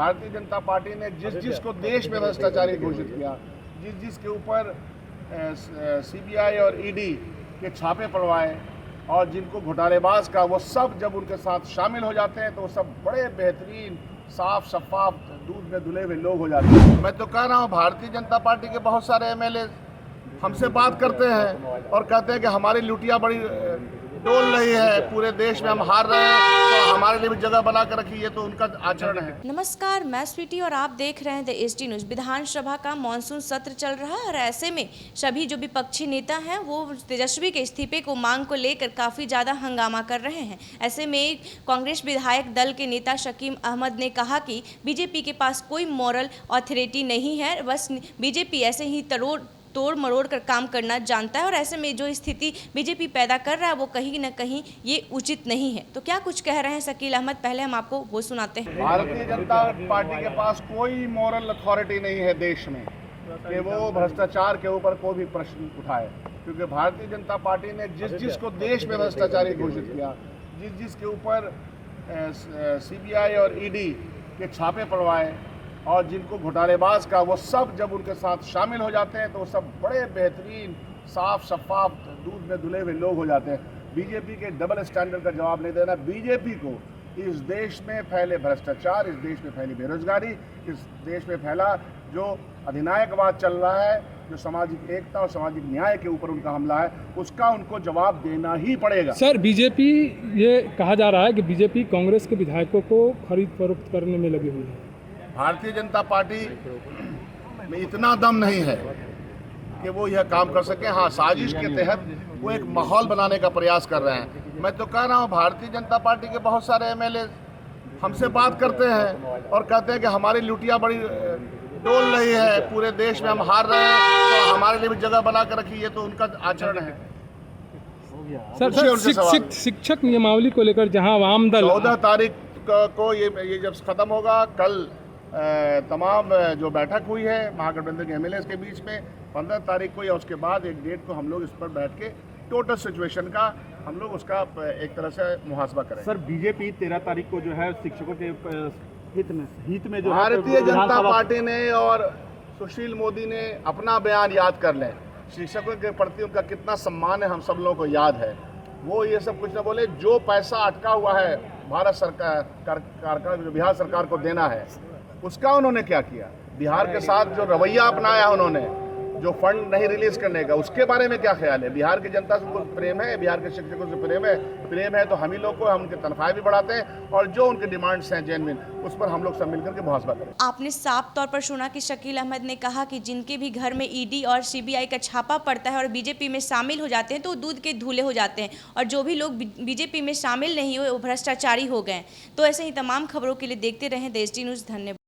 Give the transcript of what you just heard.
Bharatiya Janata party ने जिसको देश में भ्रष्टाचारी घोषित किया, जिसके ऊपर सीबीआई और ईडी के छापे पड़वाए और जिनको घोटालेबाज का, वो सब जब उनके साथ शामिल हो जाते हैं तो वो सब बड़े बेहतरीन साफ शफाफ दूध में धुले हुए लोग हो जाते हैं। मैं तो कह रहा हूँ भारतीय जनता पार्टी के बहुत सारे एमएलए हमसे बात करते हैं और कहते हैं कि हमारी लुटिया बड़ी डोल रही है, पूरे देश में हम हार रहे हैं, तो हमारे लिए भी जगह बना कर रखी है, तो उनका आचरण है। नमस्कार, मैं स्वीटी और आप देख रहे हैं द एसटी न्यूज। विधानसभा का मानसून सत्र चल रहा है और ऐसे में सभी जो विपक्षी नेता हैं वो तेजस्वी के इस्तीफे को मांग को लेकर काफ़ी ज़्यादा हंगामा कर रहे हैं। ऐसे में कांग्रेस विधायक दल के नेता शकील अहमद ने कहा कि बीजेपी के पास कोई मॉरल अथॉरिटी नहीं है, बस बीजेपी ऐसे ही तोड़ मरोड़ कर काम करना जानता है और ऐसे में जो स्थिति बीजेपी पैदा कर रहा है वो कहीं न कहीं ये उचित नहीं है। तो क्या कुछ कह रहे हैं शकील अहमद, पहले हम आपको वो सुनाते हैं। भारतीय जनता पार्टी के पास कोई मॉरल अथॉरिटी नहीं है देश में कि वो भ्रष्टाचार के ऊपर कोई भी प्रश्न उठाए, क्योंकि भारतीय जनता पार्टी ने जिसको देश में भ्रष्टाचारी घोषित किया, जिसके ऊपर सीबीआई और ईडी के छापे पड़वाए और जिनको घोटालेबाज का, वो सब जब उनके साथ शामिल हो जाते हैं तो वो सब बड़े बेहतरीन साफ शफाफ दूध में धुले हुए लोग हो जाते हैं। बीजेपी के डबल स्टैंडर्ड का जवाब नहीं देना। बीजेपी को इस देश में फैले भ्रष्टाचार, इस देश में फैली बेरोजगारी, इस देश में फैला जो अधिनायकवाद चल रहा है, जो सामाजिक एकता और सामाजिक न्याय के ऊपर उनका हमला है, उसका उनको जवाब देना ही पड़ेगा। सर, बीजेपी, ये कहा जा रहा है कि बीजेपी कांग्रेस के विधायकों को खरीद फरोख्त करने में लगी हुई है। भारतीय जनता पार्टी में इतना दम नहीं है कि वो यह काम कर सके। हाँ, साजिश के तहत वो एक माहौल बनाने का प्रयास कर रहे हैं। मैं तो कह रहा हूँ भारतीय जनता पार्टी के बहुत सारे एमएलए हमसे बात करते हैं और कहते हैं कि हमारी लुटिया बड़ी डोल रही है, पूरे देश में हम हार रहे हैं, तो हमारे लिए भी जगह बना कर रखी है, तो उनका आचरण है। सर, शिक्षक नियमावली को लेकर जहां वाम दल 14 तारीख को ये जब खत्म होगा, कल तमाम जो बैठक हुई है महागठबंधन के एमएलए के बीच में, 15 तारीख को या उसके बाद एक डेट को हम लोग इस पर बैठ के टोटल सिचुएशन का हम लोग उसका एक तरह से मुहासबा करें। सर, बीजेपी 13 तारीख को जो है शिक्षकों के हित में जो भारतीय जनता पार्टी ने और सुशील मोदी ने अपना बयान याद कर लें। शिक्षकों के प्रति उनका कितना सम्मान है हम सब लोगों को याद है। वो ये सब कुछ ना बोले। जो पैसा अटका हुआ है भारत सरकार का, जो बिहार सरकार को देना है, उसका उन्होंने क्या किया? बिहार के साथ जो रवैया अपनाया उन्होंने, जो फंड नहीं रिलीज करने का, उसके बारे में क्या ख्याल है? बिहार की जनता से प्रेम है, बिहार के शिक्षकों से प्रेम है तो हम ही लोग को, हम उनके तनख्वाह भी बढ़ाते हैं और जो उनके डिमांड्स हैं जेन्युइन, उस पर हम लोग सब मिलकर के मुहासबा करें। आपने साफ तौर पर सुना कि शकील अहमद ने कहा कि जिनके भी घर में ईडी और सीबीआई का छापा पड़ता है और बीजेपी में शामिल हो जाते हैं तो दूध के धुले हो जाते हैं, और जो भी लोग बीजेपी में शामिल नहीं हुए वो भ्रष्टाचारी हो गए। तो ऐसे ही तमाम खबरों के लिए देखते रहें द एसटी न्यूज़। धन्यवाद।